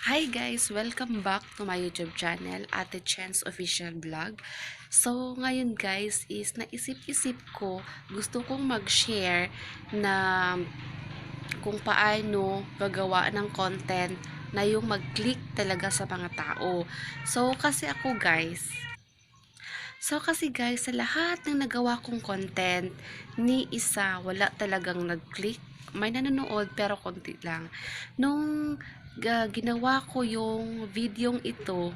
Hi guys! Welcome back to my YouTube channel, Ate Chen's Official Vlog. So, ngayon guys is naisip-isip ko, gusto kong mag-share na kung paano gagawa ng content na yung mag-click talaga sa mga tao. So kasi guys, sa lahat ng nagawa kong content, ni isa wala talagang nag-click. May nanonood pero konti lang. Nung ginawa ko yung videong ito,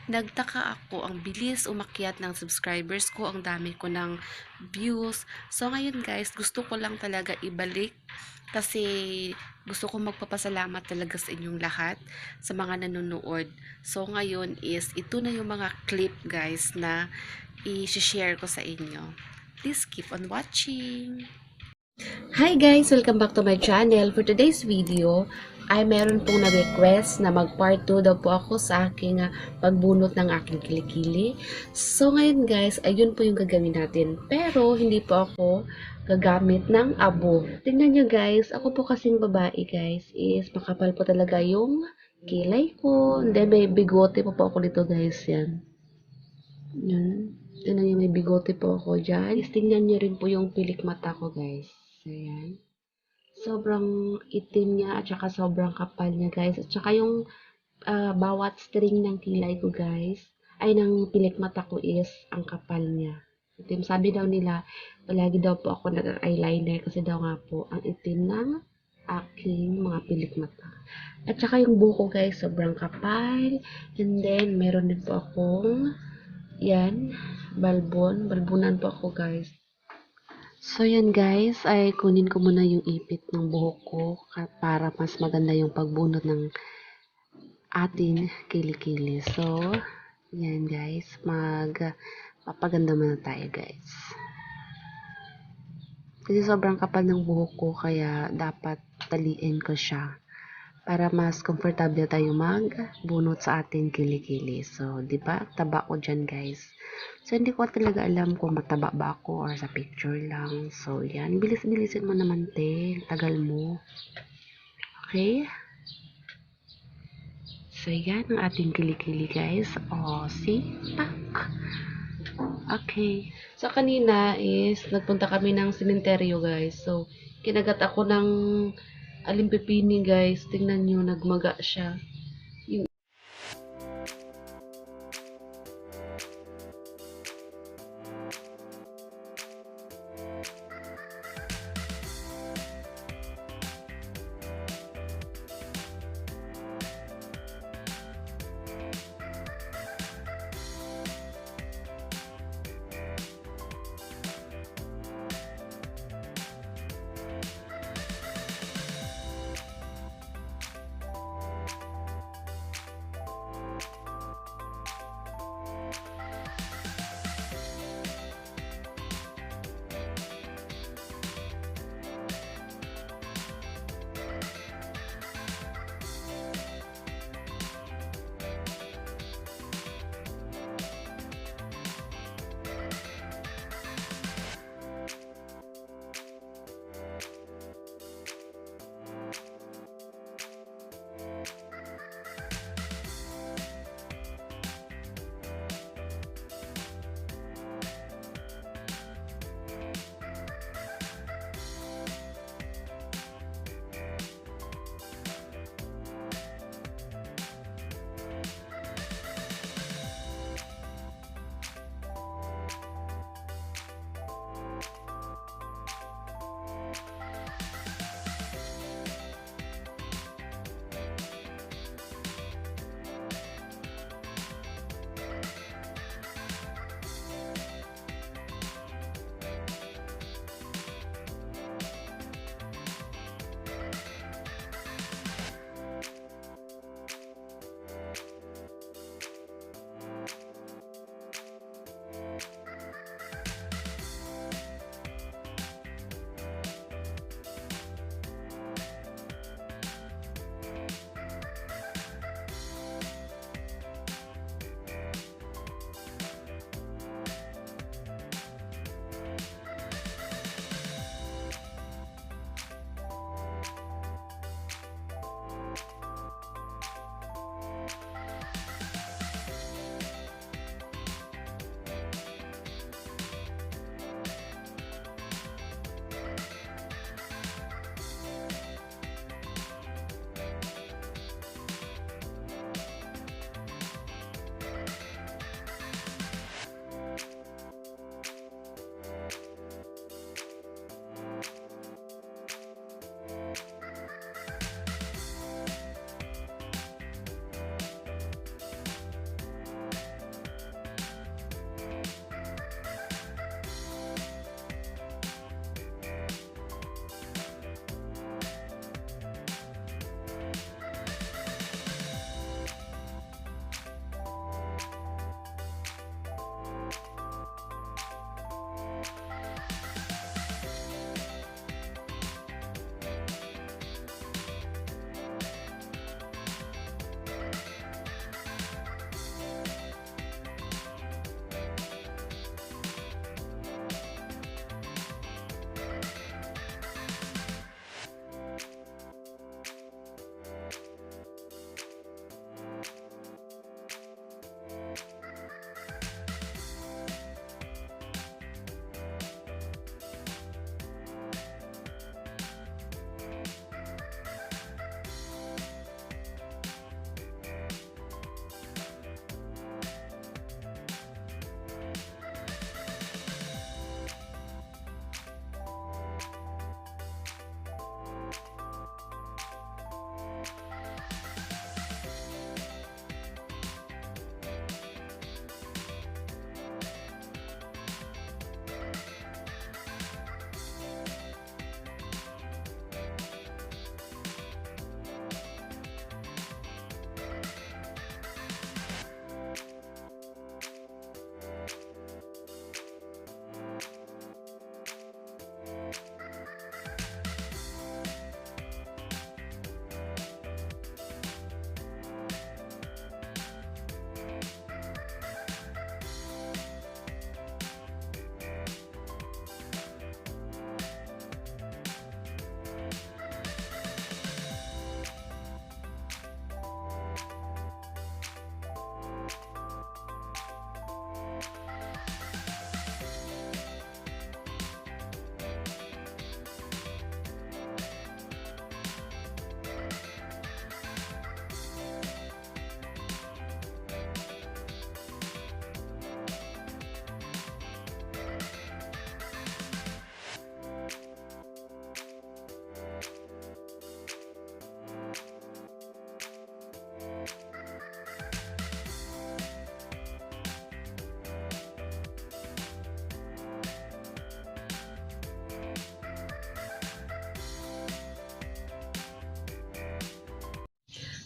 nagtaka ako, ang bilis umakyat ng subscribers ko, ang dami ko ng views. So ngayon guys, gusto ko lang talaga ibalik kasi gusto ko magpapasalamat talaga sa inyong lahat sa mga nanonood. So ngayon is ito na yung mga clip guys na i-share ko sa inyo. Please keep on watching. Hi guys! Welcome back to my channel. For today's video, ay meron pong na-request na mag part 2 daw po ako sa aking pagbunot ng aking kilikili. So ngayon guys, ayun po yung gagawin natin. Pero hindi po ako gagamit ng abo. Tingnan nyo guys, ako po kasing babae guys, is makapal po talaga yung kilay ko. And then may bigote po ako dito guys, yan. Yan. Tingnan nyo, may bigote po ako dyan. Tingnan nyo rin po yung pilik mata ko guys. Ayan. Sobrang itim niya at saka sobrang kapal niya guys. At saka yung bawat string ng kilay ko guys, ay ng pilik mata ko is ang kapal niya. Itim. Sabi daw nila, palagi daw po ako nag-eyeliner kasi daw nga po ang itim ng aking mga pilik mata. At saka yung buko guys, sobrang kapal. And then, meron din po akong yan, balbunan po ako guys. So yan guys, ay kunin ko muna yung ipit ng buhok ko para mas maganda yung pagbunot ng ating kilikili. So, yan guys, papaganda muna tayo guys. Kasi sobrang kapal ng buhok ko kaya dapat taliin ko siya para mas komportable tayo magbunot sa ating kilikili. So, di ba? Taba ko dyan, guys. So, hindi ko talaga alam kung mataba ba ako or sa picture lang. So, yan. Bilis-bilisin mo naman, te. Tagal mo. Okay? So, yan ang ating kilikili, guys. O, see? Pak! Okay. So, kanina is nagpunta kami ng sementeryo, guys. So, kinagat ako ng alimpipini, guys. Tingnan nyo, nagmaga siya.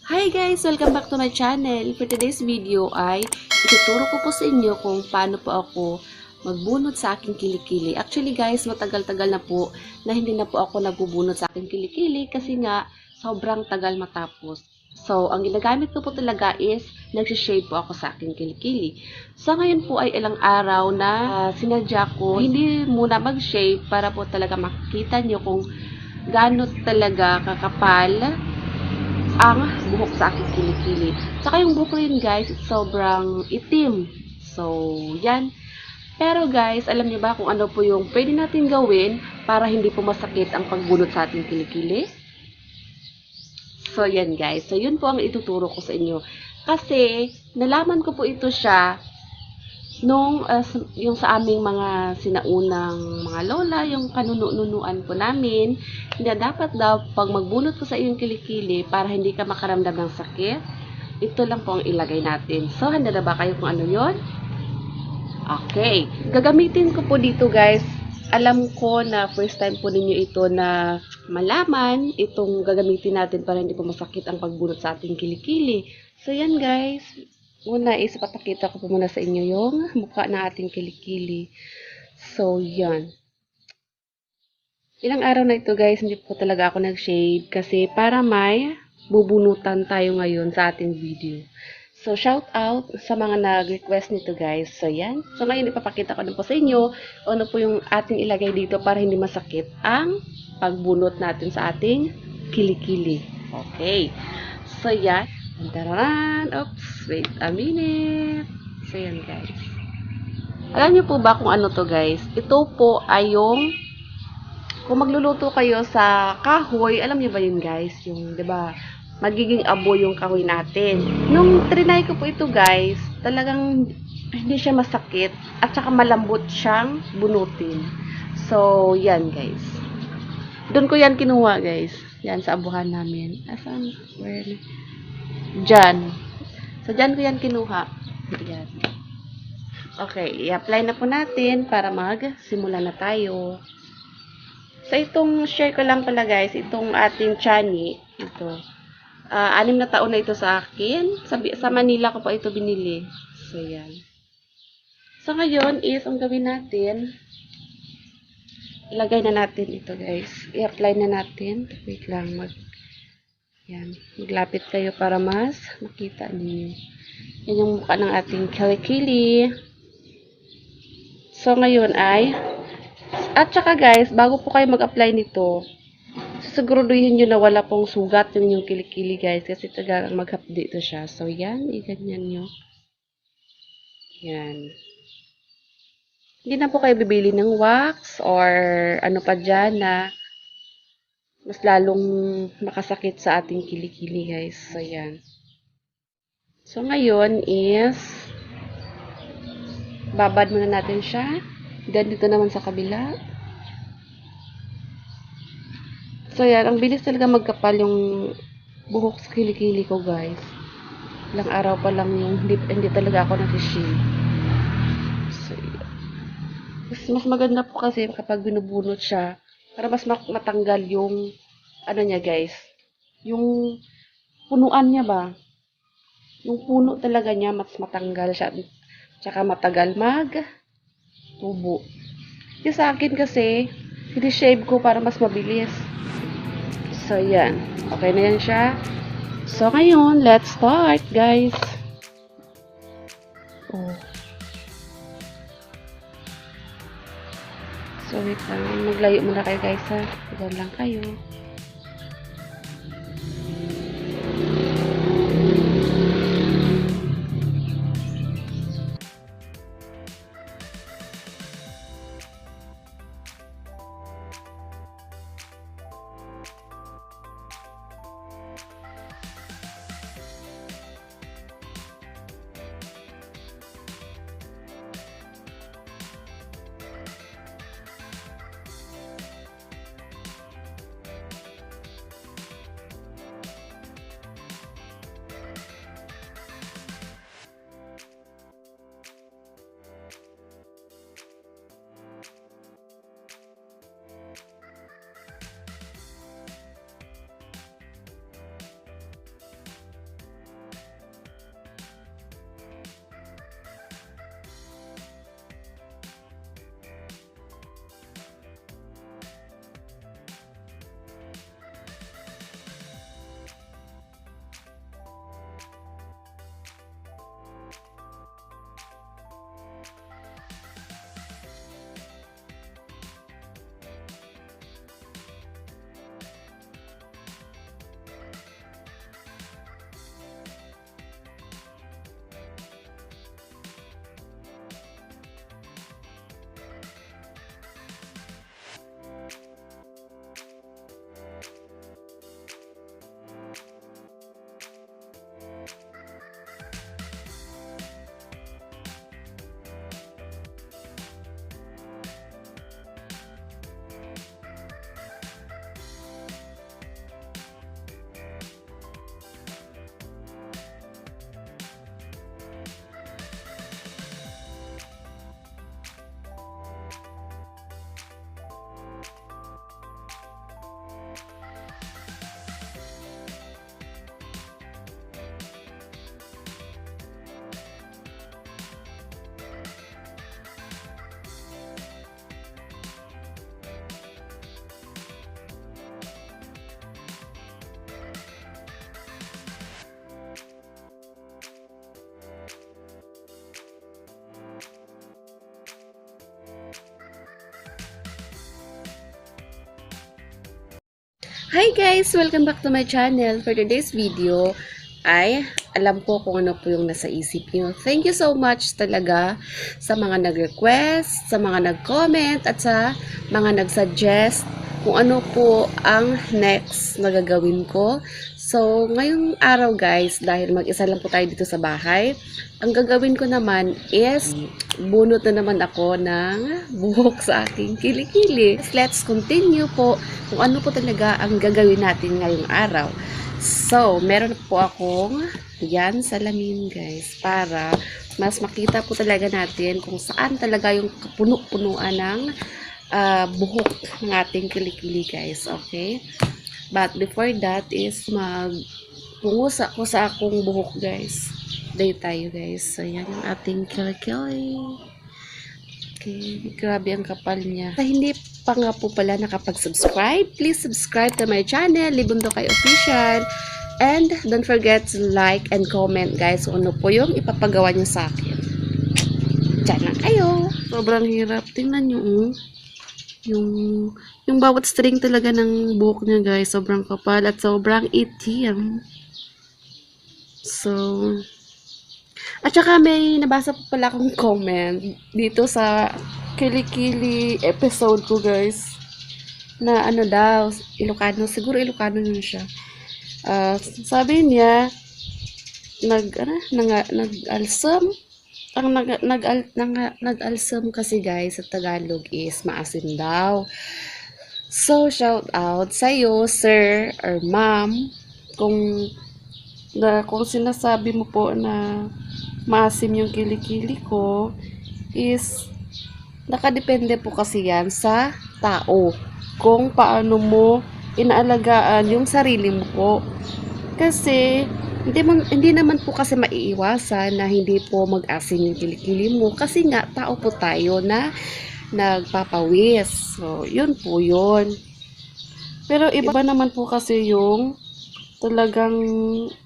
Hi guys! Welcome back to my channel. For today's video ay ituturo ko po sa inyo kung paano po ako magbunot sa aking kilikili. Actually guys, matagal-tagal na po na hindi na po ako nagbubunot sa aking kilikili kasi nga sobrang tagal matapos. So, ang ginagamit ko po talaga is nagsishave po ako sa aking kilikili. So, ngayon po ay ilang araw na sinadya ko hindi muna mag-shave para po talaga makikita nyo kung gaano talaga kakapal ang buhok sa aking kilikili. Saka yung buhok rin guys, sobrang itim. So, yan. Pero guys, alam niyo ba kung ano po yung pwede natin gawin para hindi po masakit ang pagbunot sa ating kilikili? So, yan guys. So, yun po ang ituturo ko sa inyo. Kasi, nalaman ko po ito siya nung yung sa aming mga sinaunang mga lola, yung kanunuan po namin, na dapat daw pag magbunot ko sa iyong kilikili para hindi ka makaramdam ng sakit, ito lang po ang ilagay natin. So, handa na ba kayo kung ano yon? Okay. Gagamitin ko po dito guys. Alam ko na first time po ninyo ito na malaman itong gagamitin natin para hindi po masakit ang pagbunot sa ating kilikili. So, yan guys. Una is papakita ko po muna sa inyo yung mukha ng ating kilikili. So, yan. Ilang araw na ito guys, hindi po talaga ako nag-shave kasi para may bubunutan tayo ngayon sa ating video. So, shout out sa mga nag-request nito guys. So, yan. So, ngayon ipapakita ko na po sa inyo ano po yung ating ilagay dito para hindi masakit ang pagbunot natin sa ating kilikili. Okay. So, yan. Tararan! Oops! Wait a minute. So, yan guys. Alam niyo po ba kung ano to guys? Ito po ay yung kung magluluto kayo sa kahoy, alam niyo ba yun guys? Yung, di ba, magiging abo yung kahoy natin. Nung trinay ko po ito guys, talagang hindi siya masakit at saka malambot siyang bunutin. So, yan guys. Doon ko yan kinuha guys. Yan sa abuhan namin. Asan? Where? Diyan. So, diyan ko yan kinuha. Yan. Okay, i-apply na po natin para mag-simula na tayo. So, itong share ko lang pala guys, itong ating chani, ito. 6 na taon na ito sa akin. Sa Manila ko pa ito binili. So, yan. So, ngayon is, ang gawin natin, ilagay na natin ito guys. I-apply na natin. Wait lang, yan. Maglapit kayo para mas makita ninyo. Yan yung mukha ng ating kilikili. So, ngayon ay, at saka guys, bago po kayo mag-apply nito, siguraduhin nyo na wala pong sugat yung inyong kilikili guys. Kasi talagang maghapdi ito siya. So, yan. Iganyan nyo. Yan. Hindi na po kayo bibili ng wax or ano pa dyan na mas lalong makasakit sa ating kilikili guys. So, yan. So, ngayon is babad muna natin siya. Then, dito naman sa kabila. So, yan. Ang bilis talaga magkapal yung buhok sa kilikili ko guys. Ilang araw pa lang yung hindi talaga ako nag-shave. So, yan. Mas maganda po kasi kapag binubunot siya para mas matanggal yung ano niya guys. Yung punuan niya ba? Yung puno talaga niya, mas matanggal siya. Tsaka matagal tubo. Yung sa akin kasi, shave ko para mas mabilis. So, yan. Okay na yan siya. So, ngayon, let's start, guys. Oh. So, wait lang. Maglayo muna kayo, guys, ha. Iwan lang kayo. Hi guys! Welcome back to my channel. For today's video ay alam ko kung ano po yung nasa isip nyo. Thank you so much talaga sa mga nag-request, sa mga nag-comment at sa mga nag-suggest kung ano po ang next na gagawin ko. So, ngayong araw guys, dahil mag-isa lang po tayo dito sa bahay, ang gagawin ko naman is bunot na naman ako ng buhok sa aking kilikili. Let's continue po kung ano po talaga ang gagawin natin ngayong araw. So, meron po akong yan salamin guys para mas makita po talaga natin kung saan talaga yung puno-punuan ng buhok ng ating kilikili guys. Okay? But before that is magpungusa ko sa akong buhok guys. Day tayo guys. So, yan yung ating kilikili. Okay, grabe ang kapal niya. Sa hindi pa nga po pala nakapag-subscribe, please subscribe to my channel, Libundo Kay Official. And don't forget to like and comment guys kung ano po yung ipapagawa niyo sa akin. Diyan lang kayo. Sobrang hirap. Tingnan nyo yung bawat string talaga ng buhok niya guys. Sobrang kapal at sobrang itim. So, at saka may nabasa po pala akong comment dito sa kilikili episode ko guys. Na ano daw, Ilocano. Siguro Ilocano yun siya. Sabi niya, nag-alsam. Ang nag-alsam kasi guys sa Tagalog is maasim daw. So, shout out sa'yo, sir or ma'am, kung sinasabi mo po na maasim yung kilikili ko, is nakadepende po kasi yan sa tao. Kung paano mo inaalagaan yung sarili mo po. Kasi, hindi naman po kasi maiiwasan na hindi po mag-asim yung kilikili mo. Kasi nga, tao po tayo na nagpapawis. So, yun po yun. Pero iba naman po kasi yung talagang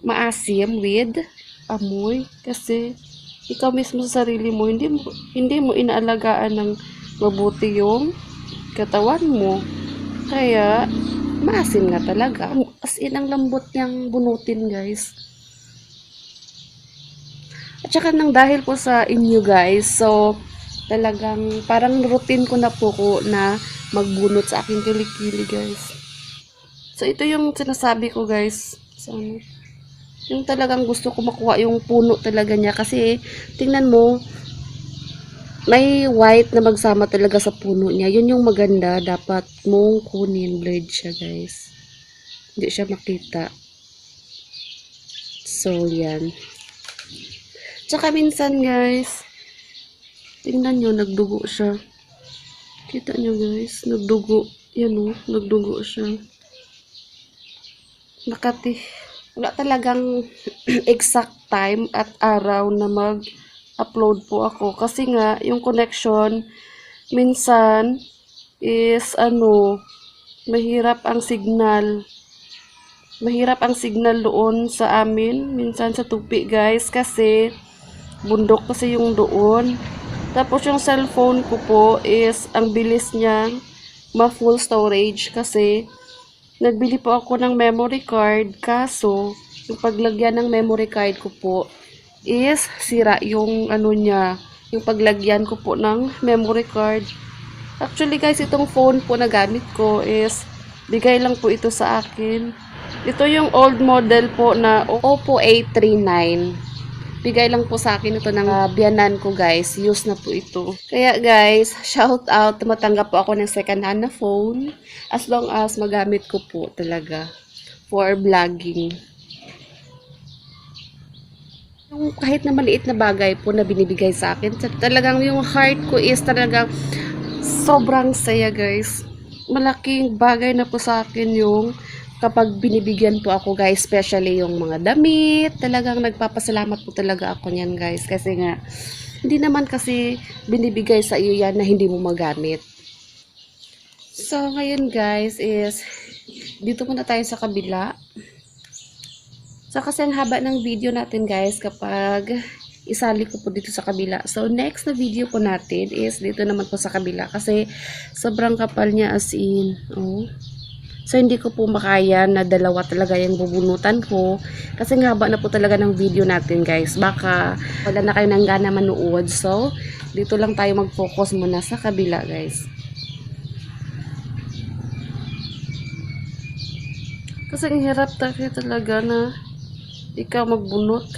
maasim with amoy. Kasi, ikaw mismo sa sarili mo, hindi mo inaalagaan ng mabuti yung katawan mo. Kaya, maasim nga talaga. As in, ang lambot niyang bunutin, guys. At saka nang dahil po sa inyo, guys, so, talagang parang routine ko na po ko na magbunot sa aking kilikili, guys. So, ito yung sinasabi ko, guys. So, yung talagang gusto ko makuha yung puno talaga niya. Kasi, tingnan mo, may white na magsama talaga sa puno niya. Yun yung maganda. Dapat mong kunin. Blurred siya, guys. Hindi siya makita. So, yan. Tsaka minsan, guys, tingnan nyo, nagdugo siya. Kita nyo, guys, nagdugo. Yan o, nagdugo siya. Wala talagang exact time at araw na mag-upload po ako. Kasi nga, yung connection, minsan, is, mahirap ang signal. Mahirap ang signal doon sa amin. Minsan sa tupi, guys, kasi, bundok kasi yung doon. Tapos yung cellphone ko po is ang bilis niya ma-full storage kasi nagbili po ako ng memory card kaso yung paglagyan ng memory card ko po is sira yung niya, yung paglagyan ko po ng memory card. Actually guys, itong phone po na gamit ko is bigay lang po ito sa akin. Ito yung old model po na Oppo A39. Bigay lang po sa akin ito ng biyanan ko guys. Use na po ito. Kaya guys, shout out. Tumatanggap po ako ng second hand na phone. As long as magamit ko po talaga. For vlogging. Yung kahit na maliit na bagay po na binibigay sa akin. Talagang yung heart ko is talagang sobrang saya guys. Malaking bagay na po sa akin yung kapag binibigyan po ako guys, especially yung mga damit, talagang nagpapasalamat po talaga ako niyan guys. Kasi nga, hindi naman kasi binibigay sa iyo yan na hindi mo magamit. So, ngayon guys is, dito muna tayo sa kabila. So, kasi ang haba ng video natin guys kapag isali ko po dito sa kabila. So, next na video po natin is dito naman po sa kabila. Kasi, sobrang kapal niya as in, So, hindi ko po makaya na dalawa talaga yung bubunutan ko. Kasi nga haba na po talaga ng video natin, guys. Baka wala na kayo nang gana manood. So, dito lang tayo mag-focus muna sa kabila, guys. Kasi ang hirap talaga na ikaw magbunot.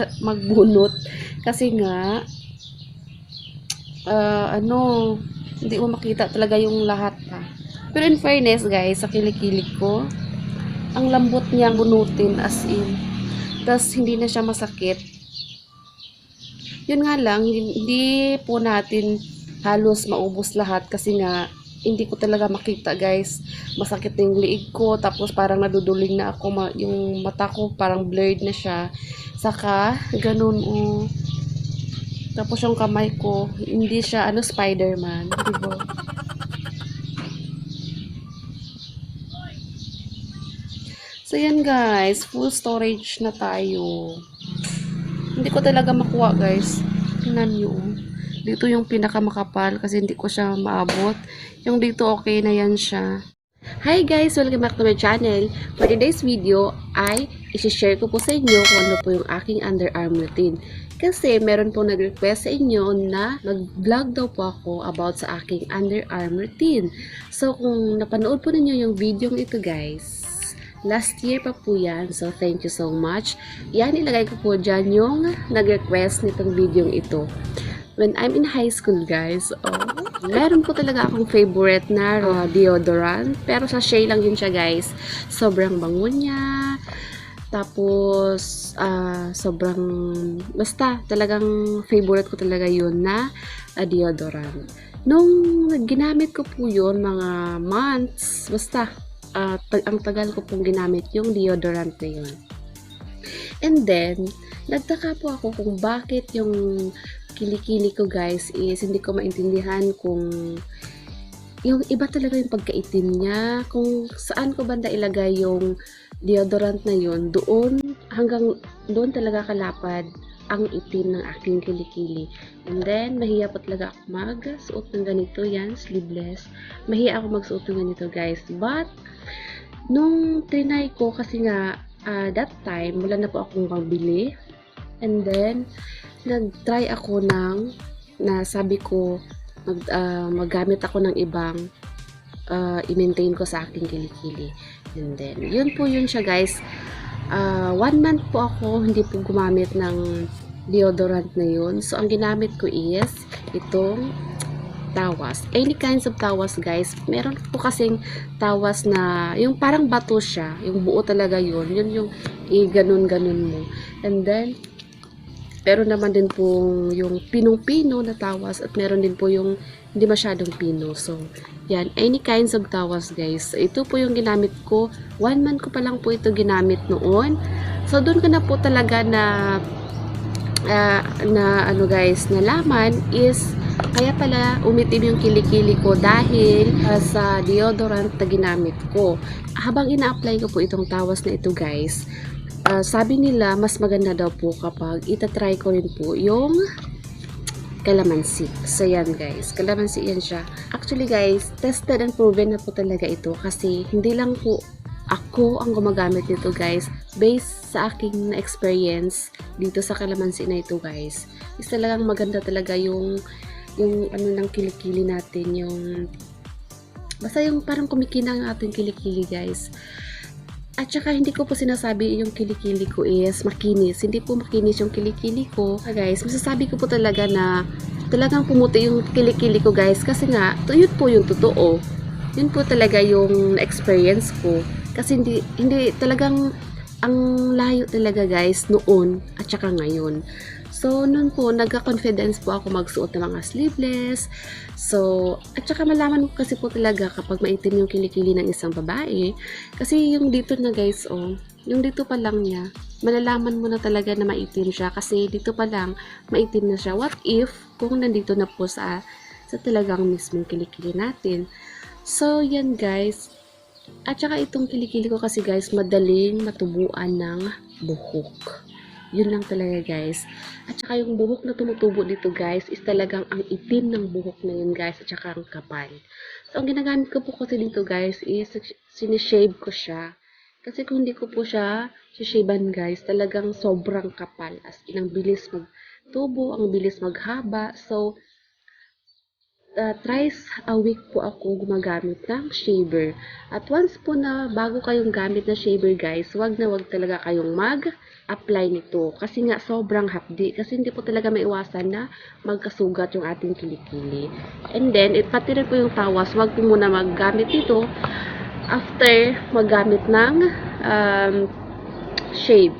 Kasi nga, hindi mo makita talaga yung lahat pa. Pero in fairness, guys, sa kilikili ko, ang lambot niyang bunutin as in. Tas hindi na siya masakit. Yun nga lang, hindi po natin halos maubos lahat kasi nga hindi ko talaga makita, guys. Masakit na yung liig ko, tapos parang naduduling na ako, yung mata ko parang blurred na siya. Saka, ganun, Tapos yung kamay ko, hindi siya, Spider-Man, diba? So, yan guys, full storage na tayo. Hindi ko talaga makuha, guys. Tingnan nyo. Dito yung pinakamakapal kasi hindi ko siya maabot. Yung dito okay na yan siya. Hi guys! Welcome back to my channel. For today's video ay isi-share ko po sa inyo kung ano po yung aking underarm routine. Kasi meron po nag-request sa inyo na mag-vlog daw po ako about sa aking underarm routine. So kung napanood po ninyo yung video ito guys, last year pa po yan. So, thank you so much. Yan, ilagay ko po dyan yung nag-request nitong video ito. When I'm in high school, guys, meron po talaga akong favorite na deodorant. Pero sa Shea lang yun siya, guys. Sobrang bango niya. Tapos, basta, talagang favorite ko talaga yun na deodorant. Nung ginamit ko po yun, mga months, basta, ang tagal ko pong ginamit yung deodorant na yun. And then, nagtaka po ako kung bakit yung kilikili ko guys is hindi ko maintindihan kung yung iba talaga yung pagkaitim niya, kung saan ko banda ilagay yung deodorant na yun, hanggang doon talaga kalapad ang itim ng aking kilikili. And then, mahiya po talaga ako magsuot ng ganito, yan, sleeveless. Mahiya ako magsuot ng ganito, guys. But, nung trinay ko, kasi nga, that time, wala na po akong pambili. And then, nag-try ako sabi ko, maggamit ako ng ibang i-maintain ko sa aking kilikili. And then, yun po yun siya, guys. 1 month po ako hindi po gumamit ng deodorant na yun. So, ang ginamit ko is itong tawas. Any kinds of tawas, guys. Meron po kasing tawas na yung parang bato siya. Yung buo talaga yun. Yun yung i-ganon-ganon mo. And then, meron naman din po yung pinong-pino na tawas at meron din po yung hindi masyadong pino. So, yan. Any kinds of tawas, guys. So, ito po yung ginamit ko. 1 month ko pa lang po ito ginamit noon. So, doon ko na po talaga guys, nalaman is kaya pala umitim yung kilikili ko dahil sa deodorant na ginamit ko. Habang ina-apply ko po itong tawas na ito, guys, sabi nila mas maganda daw po kapag itatry ko rin po yung calamansi. So yan guys, calamansi yan siya. Actually guys, tested and proven na po talaga ito kasi hindi lang po ako ang gumagamit nito guys, based sa aking experience dito sa calamansi na ito guys. Is talagang maganda talaga yung ng kilikili natin, basta yung parang kumikinang ang ating kilikili guys. At saka hindi ko po sinasabi yung kilikili ko is makinis. Hindi po makinis yung kilikili ko. Guys, masasabi ko po talaga na talagang pumuti yung kilikili ko guys kasi nga, yun po yung totoo. Yun po talaga yung experience ko. Kasi hindi talagang ang layo talaga guys noon at saka ngayon. So, noon po, nagka-confidence po ako magsuot ng mga sleeveless. So, at saka malaman ko kasi po talaga kapag maitim yung kilikili ng isang babae. Kasi yung dito na guys, yung dito pa lang niya, malalaman mo na talaga na maitim siya. Kasi dito pa lang, maitim na siya. What if, kung nandito na po sa talagang mismong kilikili natin. So, yan guys. At saka itong kilikili ko kasi guys, madaling matubuan ng buhok. Yun lang talaga guys. At saka yung buhok na tumutubo dito guys is talagang ang itim ng buhok na yun guys at saka ang kapal. So ang ginagamit ko po kasi dito guys is sinishave ko siya. Kasi kung hindi ko po siya sishavean guys, talagang sobrang kapal. As in, ang bilis magtubo, ang bilis maghaba. So, thrice a week po ako gumagamit ng shaver. At once po na bago kayong gamit na shaver guys, wag na wag talaga kayong mag-apply nito. Kasi nga sobrang hapdi. Kasi hindi po talaga maiwasan na magkasugat yung ating kilikili. And then, pati rin po yung tawas, wag po muna maggamit nito after maggamit ng shave.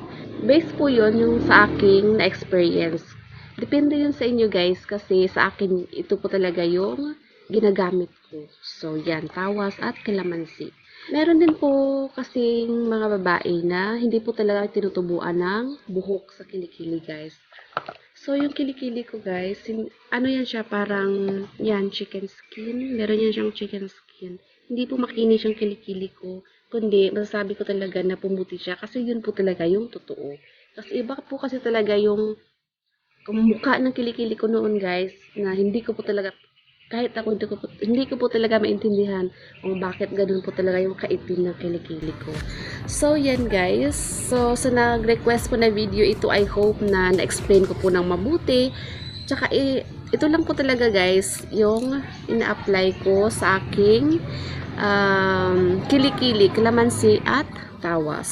Base po yun yung sa aking na-experience. Depende yun sa inyo guys kasi sa akin ito po talaga yung ginagamit ko. So yan, tawas at kalamansi. Meron din po kasing mga babae na hindi po talaga tinutubuan ng buhok sa kilikili guys. So yung kilikili ko guys, ano yan siya parang yan chicken skin. Meron yan siyang chicken skin. Hindi po makinis yung kilikili ko. Kundi masasabi ko talaga na pumuti siya kasi yun po talaga yung totoo. Kasi iba po kasi talaga yung mukha ng kilikili ko noon guys na hindi ko po talaga kahit ako hindi ko po talaga maintindihan kung bakit ganun po talaga yung kaitim ng kilikili ko. So yan guys. So sa nag-request po na video ito, I hope na na-explain ko po ng mabuti. Tsaka ito lang po talaga guys yung ina-apply ko sa aking kilikili, kalamansi at tawas.